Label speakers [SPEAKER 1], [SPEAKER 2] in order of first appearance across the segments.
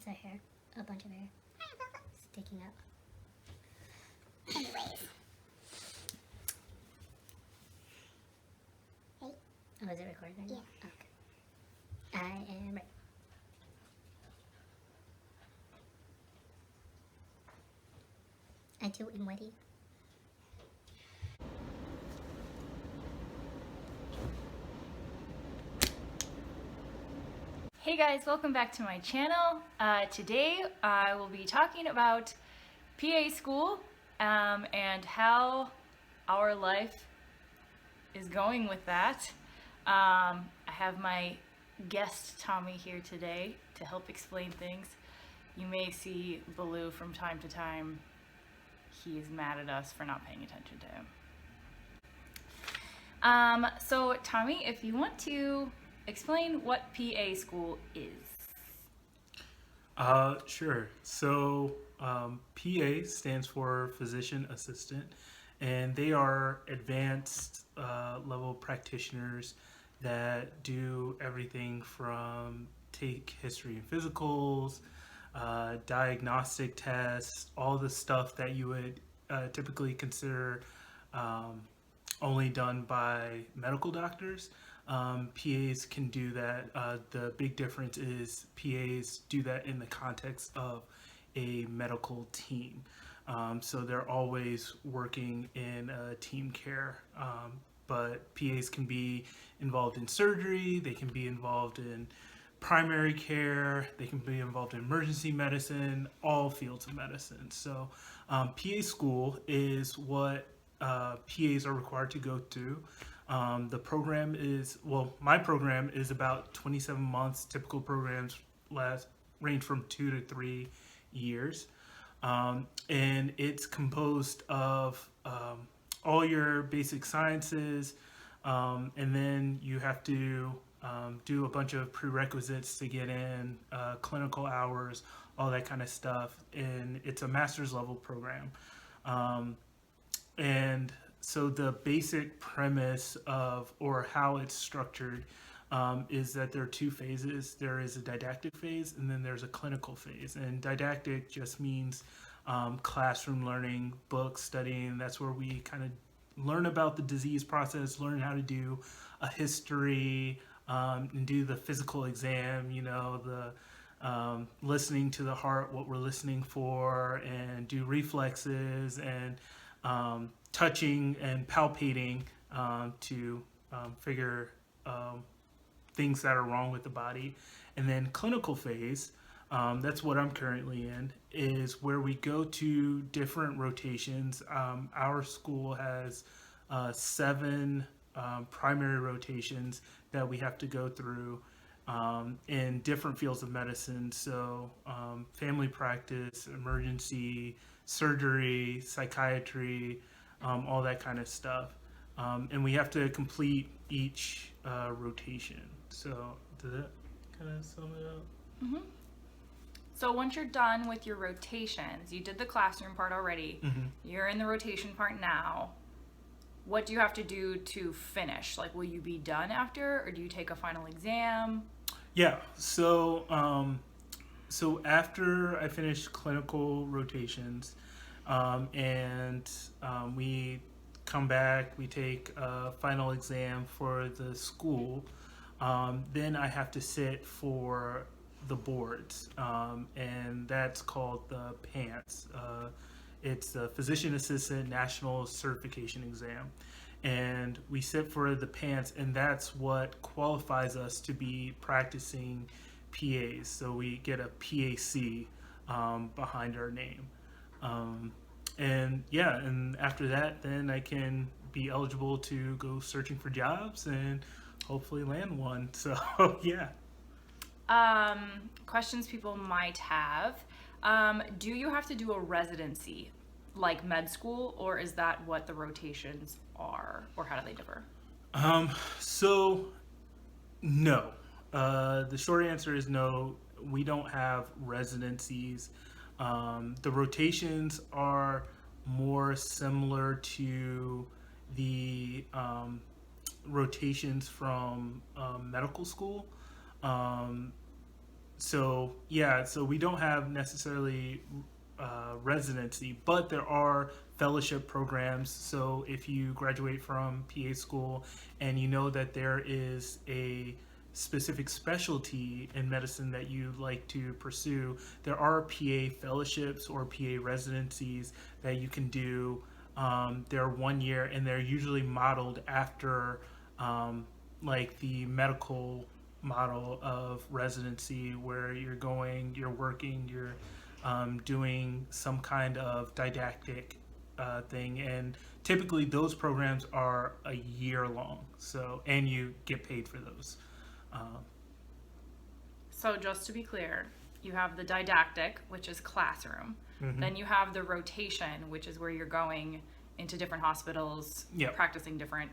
[SPEAKER 1] her hair. A bunch of hair. Sticking up. Anyways. Hey. Oh, is it recording right now? Yeah. Okay. I am ready. I too am ready.
[SPEAKER 2] Hey guys, welcome back to my channel. Today I will be talking about PA school and how our life is going with that. I have my guest Tommy here today to help explain things. You may see Baloo from time to time. He is mad at us for not paying attention to him. So Tommy, if you want to explain what PA school is.
[SPEAKER 3] Sure. So, PA stands for physician assistant, and they are advanced level practitioners that do everything from take history and physicals, diagnostic tests, all the stuff that you would typically consider um, only done by medical doctors. PAs can do that. The big difference is PAs do that in the context of a medical team. So they're always working in team care. But PAs can be involved in surgery, they can be involved in primary care, they can be involved in emergency medicine, all fields of medicine. So, PA school is what PAs are required to go through. The program is, well, my program is about 27 months. Typical programs range from 2 to 3 years. And it's composed of all your basic sciences, and then you have to do a bunch of prerequisites to get in, clinical hours, all that kind of stuff. And it's a master's level program. And so the basic premise of, or how it's structured, is that there are two phases. There is a didactic phase, and then there's a clinical phase. And didactic just means classroom learning, book studying. That's where we kind of learn about the disease process, learn how to do a history, and do the physical exam, the listening to the heart, what we're listening for, and do reflexes and touching and palpating to figure things that are wrong with the body. And then clinical phase, that's what I'm currently in, is where we go to different rotations. Our school has 7 primary rotations that we have to go through in different fields of medicine. So, family practice, emergency, surgery, psychiatry, all that kind of stuff. And we have to complete each rotation. So, did that kind of sum it up?
[SPEAKER 2] Mm-hmm. So once you're done with your rotations, you did the classroom part already.
[SPEAKER 3] Mm-hmm.
[SPEAKER 2] You're in the rotation part now. What do you have to do to finish? Like, will you be done after, or do you take a final exam?
[SPEAKER 3] Yeah. So after I finish clinical rotations, and we come back, we take a final exam for the school. Then I have to sit for the boards, and that's called the PANCE. It's the Physician Assistant National Certification Exam. And we sit for the PANCE, and that's what qualifies us to be practicing PAs. So we get a PAC behind our name. And yeah, and after that, then I can be eligible to go searching for jobs and hopefully land one. So yeah.
[SPEAKER 2] Questions people might have. Do you have to do a residency like med school, or is that what the rotations are, or how do they differ?
[SPEAKER 3] So no. The short answer is no. We don't have residencies. The rotations are more similar to the rotations from medical school. So yeah, so we don't have necessarily residency, but there are fellowship programs. So if you graduate from PA school and you know that there is a specific specialty in medicine that you'd like to pursue, there are PA fellowships or PA residencies that you can do. They're 1 year and they're usually modeled after like the medical model of residency, where you're going, you're working, you're doing some kind of didactic thing, and typically those programs are a year long. So, and you get paid for those.
[SPEAKER 2] So just to be clear, you have the didactic, which is classroom.
[SPEAKER 3] Mhm.
[SPEAKER 2] Then you have the rotation, which is where you're going into different hospitals,
[SPEAKER 3] Yep.
[SPEAKER 2] practicing different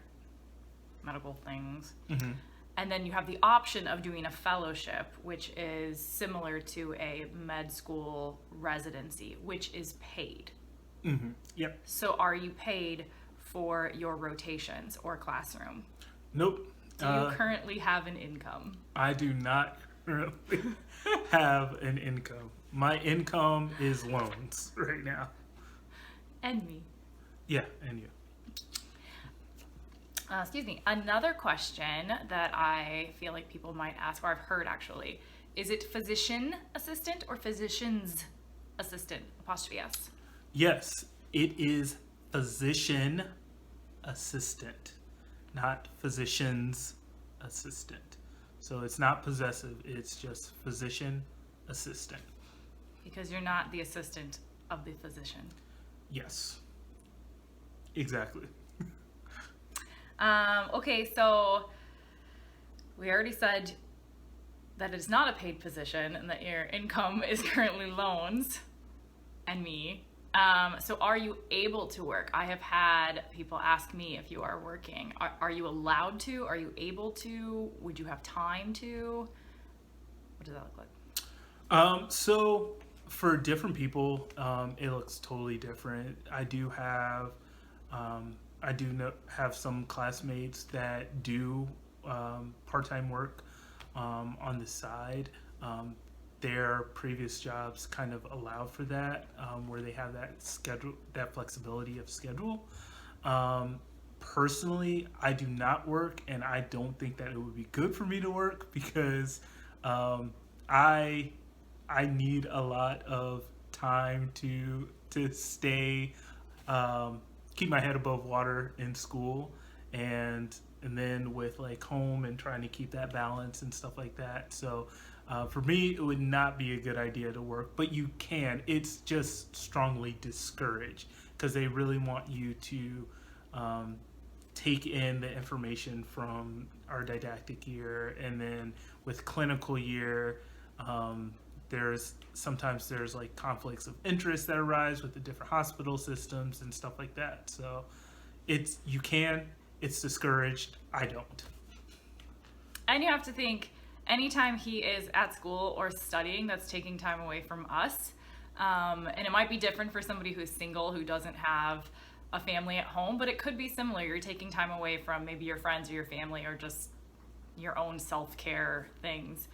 [SPEAKER 2] medical things.
[SPEAKER 3] Mm-hmm.
[SPEAKER 2] And then you have the option of doing a fellowship, which is similar to a med school residency, which is paid.
[SPEAKER 3] Mm-hmm. Yep.
[SPEAKER 2] So are you paid for your rotations or classroom?
[SPEAKER 3] Nope.
[SPEAKER 2] Do you currently have an income?
[SPEAKER 3] I do not currently have an income. My income is loans right now.
[SPEAKER 2] And me.
[SPEAKER 3] Yeah, and you.
[SPEAKER 2] Excuse me. Another question that I feel like people might ask, or I've heard actually, is it physician assistant or physician's assistant? Apostrophe S.
[SPEAKER 3] Yes, it is physician assistant, not physician's assistant. So it's not possessive, it's just physician assistant.
[SPEAKER 2] Because you're not the assistant of the physician.
[SPEAKER 3] Yes. Exactly.
[SPEAKER 2] Okay, so we already said that it's not a paid position and that your income is currently loans and me. So are you able to work? I have had people ask me if you are working. Are you allowed to? Are you able to? Would you have time to? What does that look like?
[SPEAKER 3] So for different people, it looks totally different. I do have have some classmates that do part-time work on the side. Their previous jobs kind of allow for that, where they have that schedule, that flexibility of schedule. Personally, I do not work, and I don't think that it would be good for me to work because I need a lot of time to stay, keep my head above water in school, and then with like home and trying to keep that balance and stuff like that. So for me, it would not be a good idea to work, but you can. It's just strongly discouraged because they really want you to take in the information from our didactic year, and then with clinical year, there's like conflicts of interest that arise with the different hospital systems and stuff like that. So it's discouraged. I don't.
[SPEAKER 2] And you have to think, anytime he is at school or studying, that's taking time away from us. And it might be different for somebody who's single, who doesn't have a family at home, but it could be similar. You're taking time away from maybe your friends or your family, or just your own self-care things.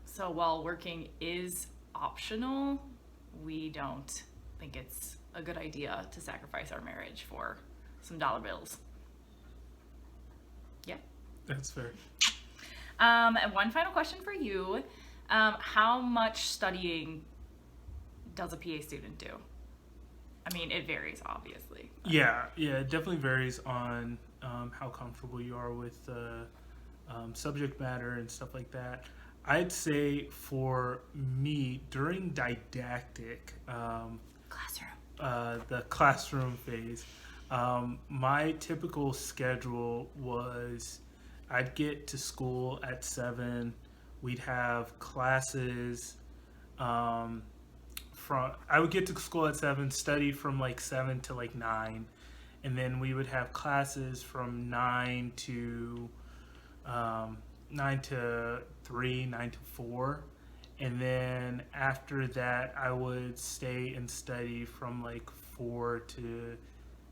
[SPEAKER 2] So while working is optional, we don't think it's a good idea to sacrifice our marriage for some dollar bills. Yeah.
[SPEAKER 3] That's fair.
[SPEAKER 2] And one final question for you. How much studying does a PA student do? I mean, it varies, obviously.
[SPEAKER 3] Yeah, it definitely varies on how comfortable you are with the subject matter and stuff like that. I'd say for me, during didactic, the classroom phase, my typical schedule was I'd get to school at 7. We'd have classes I would get to school at 7, study from like 7 to like 9, and then we would have classes from 9 to 3, 9 to 4, and then after that I would stay and study from like 4 to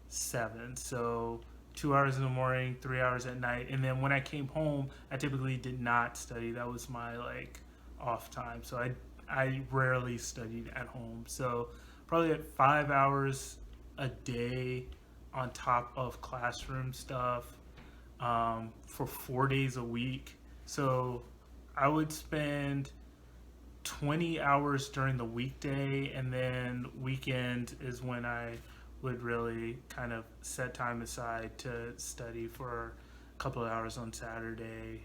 [SPEAKER 3] 7. So 2 hours in the morning, 3 hours at night, and then when I came home, I typically did not study. That was my like off time. So I rarely studied at home. So probably at 5 hours a day on top of classroom stuff for 4 days a week. So I would spend 20 hours during the weekday, and then weekend is when I would really kind of set time aside to study for a couple of hours on Saturday,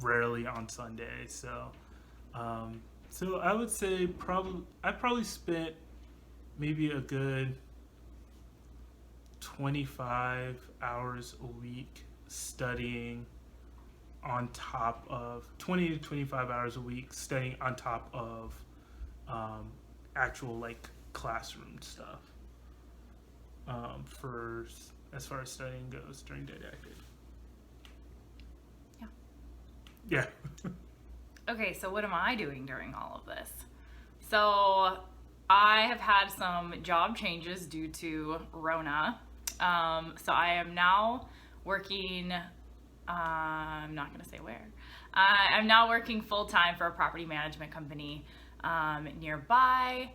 [SPEAKER 3] rarely on Sunday. So I would say I probably spent maybe a good 25 hours a week studying on top of 20 to 25 hours a week studying on top of actual like classroom stuff for as far as studying goes during didactic. Yeah.
[SPEAKER 2] Okay, so what am I doing during all of this? So I have had some job changes due to Rona. So I am now working, I'm not going to say where. I'm now working full-time for a property management company nearby.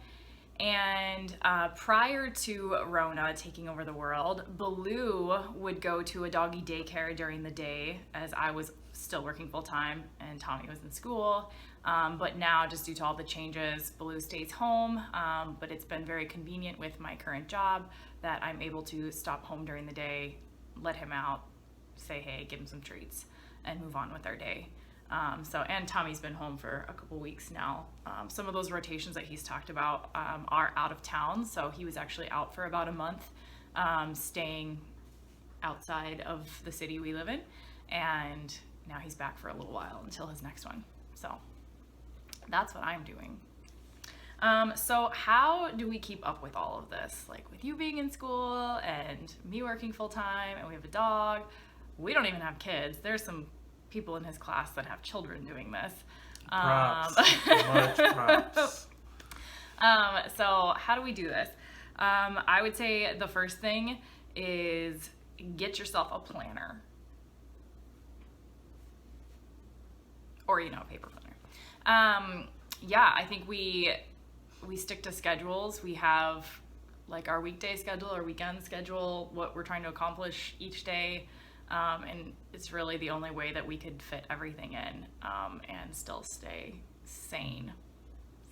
[SPEAKER 2] And prior to Rona taking over the world, Baloo would go to a doggy daycare during the day as I was still working full-time and Tommy was in school. But now, just due to all the changes, Baloo stays home, but it's been very convenient with my current job that I'm able to stop home during the day, let him out, say hey, give him some treats, and move on with our day. And Tommy's been home for a couple weeks now. Some of those rotations that he's talked about are out of town, so he was actually out for about a month, staying outside of the city we live in, and now he's back for a little while until his next one. So that's what I'm doing. So how do we keep up with all of this? Like with you being in school and me working full time, and we have a dog. We don't even have kids. There's some people in his class that have children doing this.
[SPEAKER 3] Props. Much props.
[SPEAKER 2] So how do we do this? I would say the first thing is get yourself a planner. Or, a paper planner. Yeah, I think we stick to schedules. We have like our weekday schedule, our weekend schedule, what we're trying to accomplish each day. And it's really the only way that we could fit everything in and still stay sane.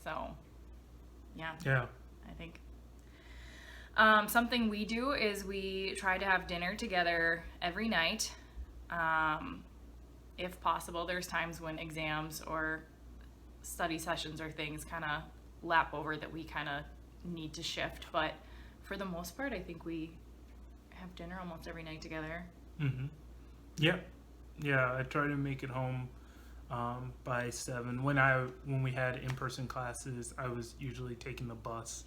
[SPEAKER 2] So, yeah. I think something we do is we try to have dinner together every night. If possible, there's times when exams or study sessions or things kind of lap over that we kind of need to shift. But for the most part, I think we have dinner almost every night together.
[SPEAKER 3] Mm-hmm. Yeah. I try to make it home by 7. When we had in-person classes, I was usually taking the bus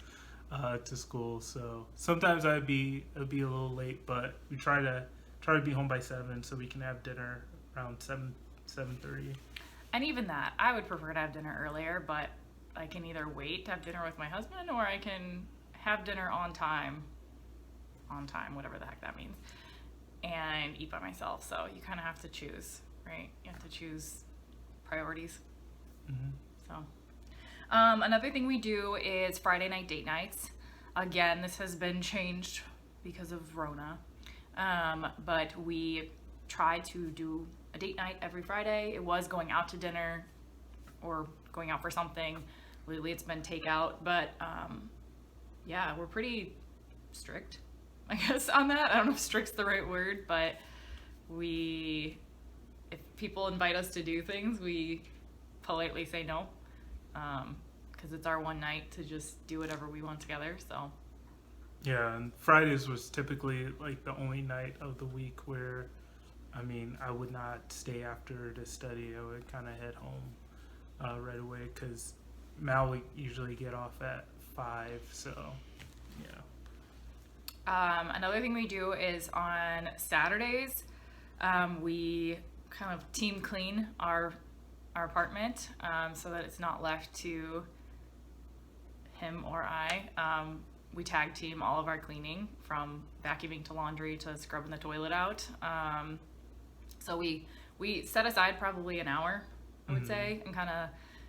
[SPEAKER 3] to school. So sometimes I'd be a little late, but we try to be home by 7 so we can have dinner around 7:30.
[SPEAKER 2] And even that, I would prefer to have dinner earlier, but I can either wait to have dinner with my husband or I can have dinner on time, whatever the heck that means, and eat by myself. So you kind of have to choose, right? You have to choose priorities.
[SPEAKER 3] Mm-hmm.
[SPEAKER 2] So another thing we do is Friday night date nights. Again, this has been changed because of Rona, but we try to do a date night every Friday. It was going out to dinner or going out for something. Lately it's been takeout, but yeah, we're pretty strict, I guess, on that. I don't know if strict's the right word, but if people invite us to do things, we politely say no, because it's our one night to just do whatever we want together. So
[SPEAKER 3] yeah, and Fridays was typically like the only night of the week where I would not stay after to study. I would kind of head home right away because Mal would usually get off at 5. So, yeah.
[SPEAKER 2] Another thing we do is on Saturdays, we kind of team clean our apartment so that it's not left to him or I. We tag team all of our cleaning, from vacuuming to laundry to scrubbing the toilet out. So we set aside probably an hour I would say, and kind of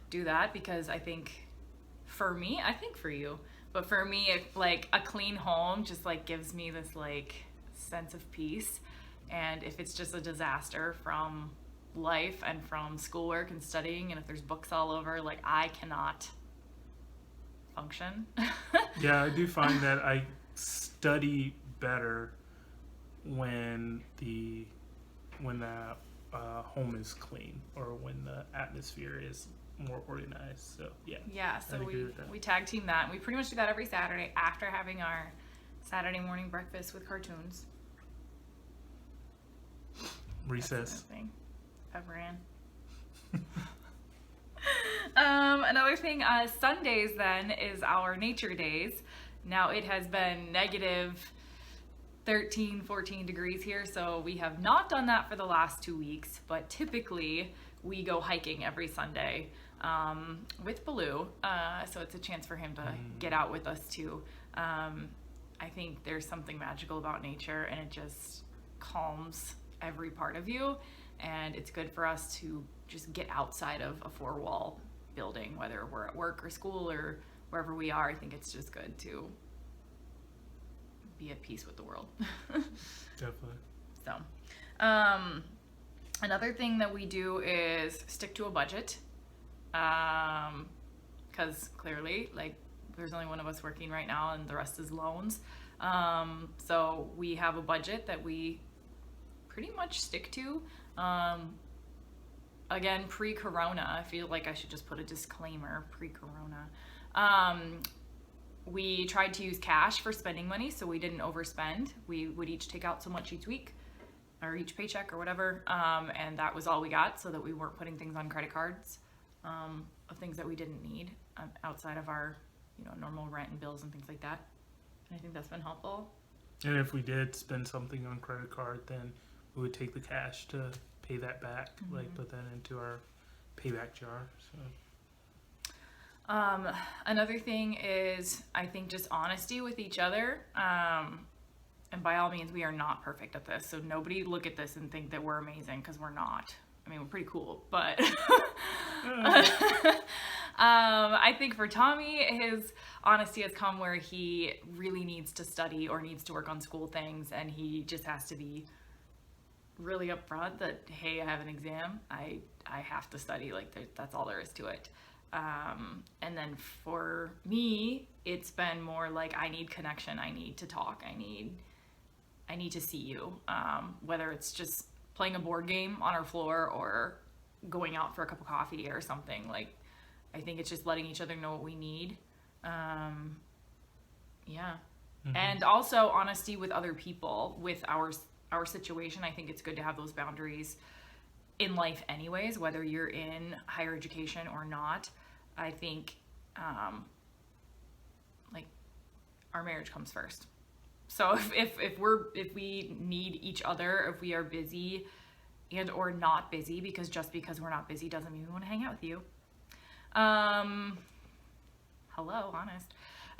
[SPEAKER 2] do that, because I think for me, I think for you, but for me, like a clean home just like gives me this like sense of peace. And if it's just a disaster from life and from schoolwork and studying, and if there's books all over, like I cannot function.
[SPEAKER 3] Yeah, I do find that I study better when the home is clean, or when the atmosphere is more organized. So yeah.
[SPEAKER 2] Yeah, so
[SPEAKER 3] I'd agree with that.
[SPEAKER 2] we tag team that. And we pretty much do that every Saturday after having our Saturday morning breakfast with cartoons.
[SPEAKER 3] Recess.
[SPEAKER 2] Thing. Ever in. Another thing, Sundays then is our nature days. Now it has been negative 13, 14 degrees here, so we have not done that for the last 2 weeks, but typically we go hiking every Sunday with Baloo, so it's a chance for him to get out with us too. I think there's something magical about nature, and it just calms every part of you, and it's good for us to just get outside of a four-wall building, whether we're at work or school or wherever we are. I think it's just good to be at peace with the world.
[SPEAKER 3] Definitely.
[SPEAKER 2] So, another thing that we do is stick to a budget, because clearly, like, there's only one of us working right now, and the rest is loans. So we have a budget that we pretty much stick to. Again, pre-corona, I feel like I should just put a disclaimer, pre-corona. We tried to use cash for spending money, so we didn't overspend. We would each take out so much each week, or each paycheck or whatever, and that was all we got, so that we weren't putting things on credit cards of things that we didn't need outside of our, normal rent and bills and things like that. And I think that's been helpful.
[SPEAKER 3] And if we did spend something on credit card, then we would take the cash to pay that back, like put that into our payback jar. So.
[SPEAKER 2] Another thing is, I think, just honesty with each other. And by all means, we are not perfect at this. So nobody look at this and think that we're amazing, because we're not. I mean, we're pretty cool, but I think for Tommy, his honesty has come where he really needs to study or needs to work on school things, and he just has to be really upfront that, hey, I have an exam, I have to study, like that's all there is to it. And then for me, it's been more like, I need connection, I need to talk, I need to see you, whether it's just playing a board game on our floor or going out for a cup of coffee or something. Like, I think it's just letting each other know what we need. And also honesty with other people, with our situation. I think it's good to have those boundaries in life anyways, whether you're in higher education or not. I think like our marriage comes first. So if we need each other, if we are busy and or not busy, because just because we're not busy doesn't mean we want to hang out with you. Hello, honest.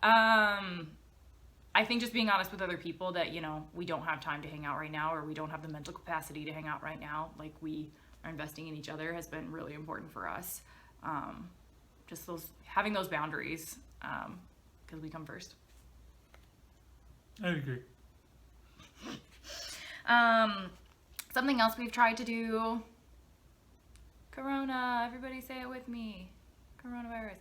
[SPEAKER 2] I think just being honest with other people that, we don't have time to hang out right now, or we don't have the mental capacity to hang out right now. Like, we are investing in each other has been really important for us. Just having those boundaries, because we come first.
[SPEAKER 3] I agree.
[SPEAKER 2] Something else we've tried to do. Corona, everybody say it with me. Coronavirus.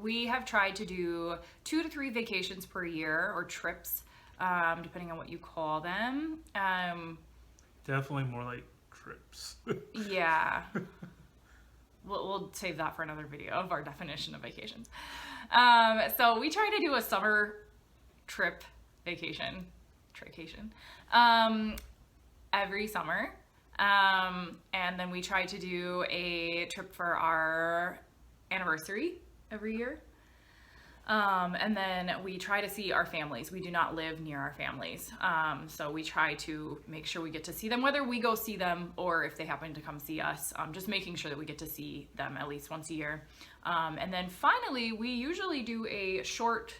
[SPEAKER 2] We have tried to do 2 to 3 vacations per year, or trips, depending on what you call them.
[SPEAKER 3] Definitely more like trips.
[SPEAKER 2] Yeah. We'll save that for another video of our definition of vacations. So we try to do a summer trip vacation every summer. And then we try to do a trip for our anniversary every year. And then we try to see our families. We do not live near our families. So we try to make sure we get to see them, whether we go see them or if they happen to come see us, just making sure that we get to see them at least once a year. And then finally, we usually do a short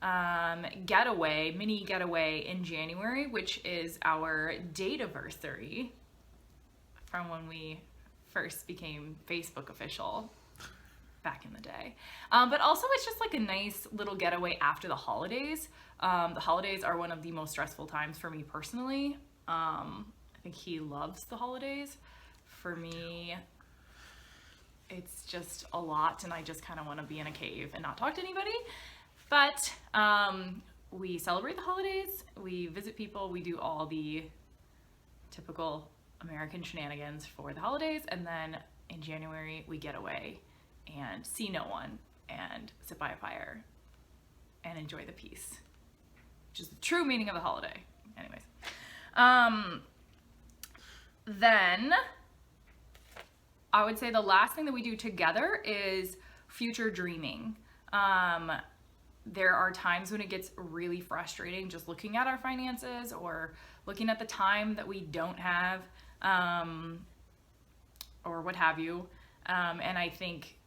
[SPEAKER 2] mini getaway in January, which is our date-iversary from when we first became Facebook official back in the day. But also it's just like a nice little getaway after the holidays. The holidays are one of the most stressful times for me personally. I think he loves the holidays. For me, it's just a lot, and I just kind of want to be in a cave and not talk to anybody. But we celebrate the holidays, we visit people, we do all the typical American shenanigans for the holidays, and then in January we get away and see no one and sit by a fire and enjoy the peace, which is the true meaning of the holiday. Anyways, then I would say the last thing that we do together is future dreaming. There are times when it gets really frustrating just looking at our finances or looking at the time that we don't have, or what have you. And I think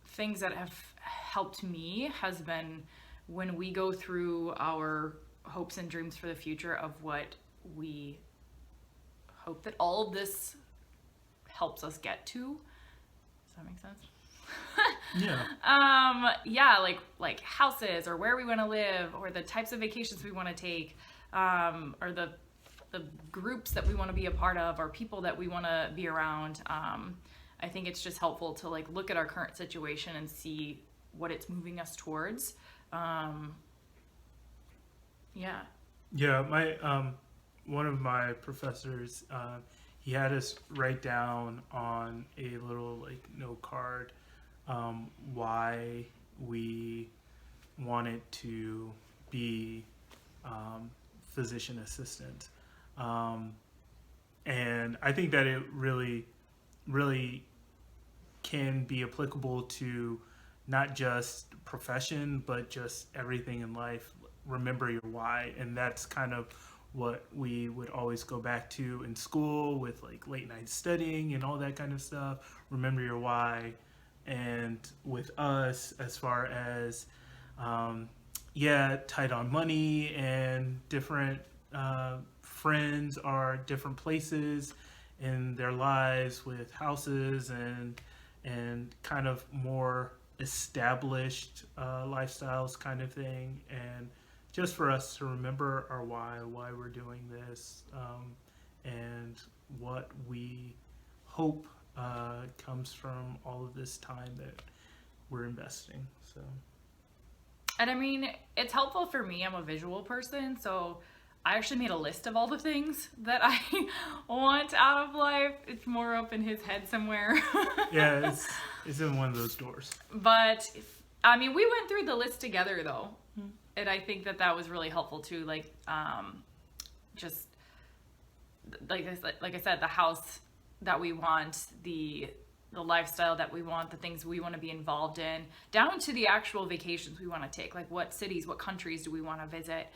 [SPEAKER 2] things that have helped me has been when we go through our hopes and dreams for the future of what we hope that all of this helps us get to. Does that make sense?
[SPEAKER 3] Yeah.
[SPEAKER 2] Yeah, like houses, or where we want to live, or the types of vacations we want to take, or the groups that we want to be a part of, or people that we want to be around. I think it's just helpful to like look at our current situation and see what it's moving us towards. Yeah.
[SPEAKER 3] Yeah, my one of my professors, he had us write down on a little like note card why we wanted to be physician assistant, and I think that it really can be applicable to not just profession but just everything in life. Remember your why, and that's kind of what we would always go back to in school with like late night studying and all that kind of stuff. Remember your why. And with us, as far as tight on money and different friends are different places in their lives with houses and kind of more established lifestyles kind of thing, and just for us to remember our why we're doing this, and what we hope comes from all of this time that we're investing. So,
[SPEAKER 2] and I mean, it's helpful for me. I'm a visual person, so I actually made a list of all the things that I want out of life. It's more up in his head somewhere.
[SPEAKER 3] yeah, it's in one of those doors.
[SPEAKER 2] But I mean, we went through the list together though. And I think that was really helpful too. Like, just like I said, the house that we want, the lifestyle that we want, the things we want to be involved in, down to the actual vacations we want to take. Like, what cities, what countries do we want to visit?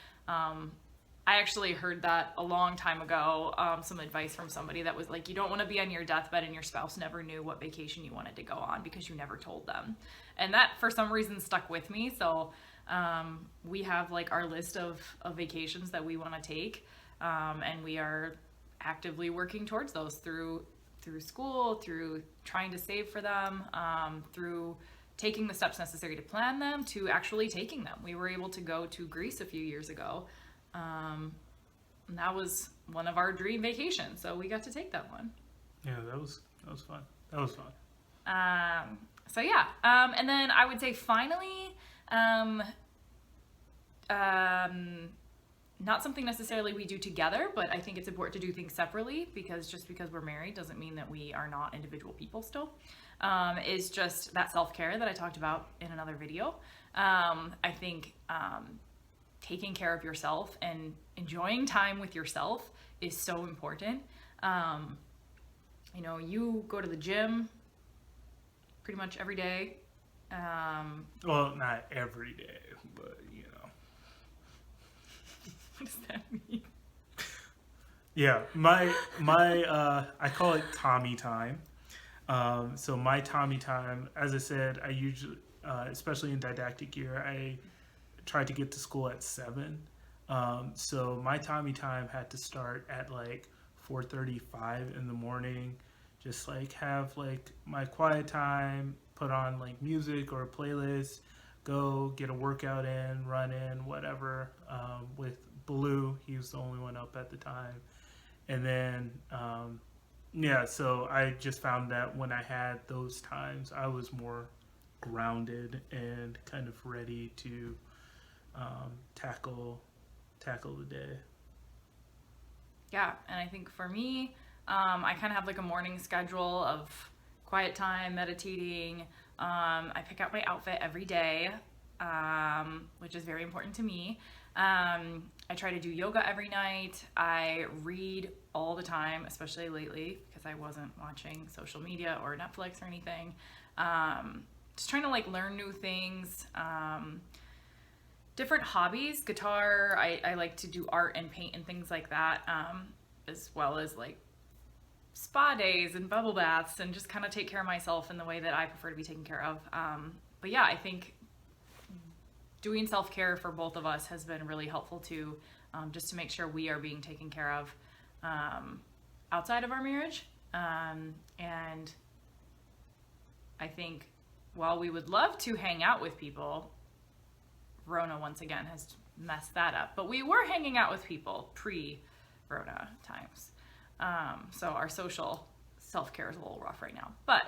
[SPEAKER 2] I actually heard that a long time ago, some advice from somebody that was like, you don't want to be on your deathbed and your spouse never knew what vacation you wanted to go on because you never told them. And that, for some reason, stuck with me. So we have like our list of vacations that we want to take, and we are actively working towards those through school, through trying to save for them, through taking the steps necessary to plan them, to actually taking them. We were able to go to Greece a few years ago. And that was one of our dream vacations, so we got to take that one.
[SPEAKER 3] Yeah, that was fun. That was fun.
[SPEAKER 2] So yeah, and then I would say finally, not something necessarily we do together, but I think it's important to do things separately, because just because we're married doesn't mean that we are not individual people still. Is just that self-care that I talked about in another video. I think taking care of yourself and enjoying time with yourself is so important. You go to the gym pretty much every day.
[SPEAKER 3] Well, not every day, but you know.
[SPEAKER 2] What does that mean?
[SPEAKER 3] Yeah, my I call it Tommy time. So my Tommy time, as I said, I usually, especially in didactic year, I tried to get to school at 7. So my Tommy time had to start at like 4:35 in the morning, just like have like my quiet time, put on like music or a playlist, go get a workout in, run in, whatever. With Blue, he was the only one up at the time. And then, yeah, so I just found that when I had those times, I was more grounded and kind of ready to tackle the day.
[SPEAKER 2] Yeah, and I think for me, I kind of have like a morning schedule of quiet time, meditating. I pick out my outfit every day, which is very important to me. I try to do yoga every night. I read all the time, especially lately because I wasn't watching social media or Netflix or anything. Just trying to like learn new things. Different hobbies, guitar, I like to do art and paint and things like that, as well as like spa days and bubble baths and just kind of take care of myself in the way that I prefer to be taken care of. But yeah, I think doing self-care for both of us has been really helpful too, just to make sure we are being taken care of outside of our marriage. And I think while we would love to hang out with people, Rona once again has messed that up. But we were hanging out with people pre-Rona times. So our social self-care is a little rough right now. But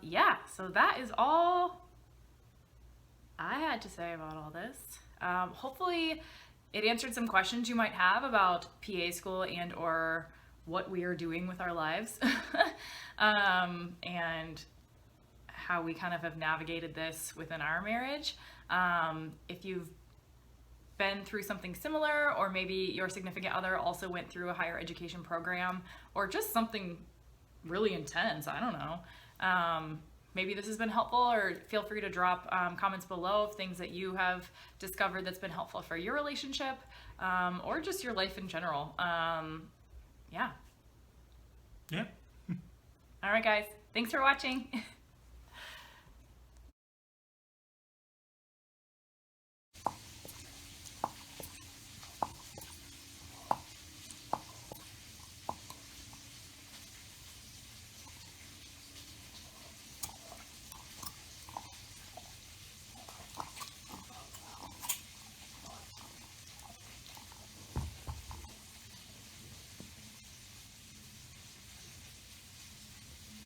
[SPEAKER 2] yeah, so that is all I had to say about all this. Hopefully it answered some questions you might have about PA school and or what we are doing with our lives. And how we kind of have navigated this within our marriage. If you've been through something similar, or maybe your significant other also went through a higher education program, or just something really intense, I don't know. Maybe this has been helpful, or feel free to drop comments below of things that you have discovered that's been helpful for your relationship, or just your life in general. Yeah.
[SPEAKER 3] Yeah.
[SPEAKER 2] All right, guys. Thanks for watching.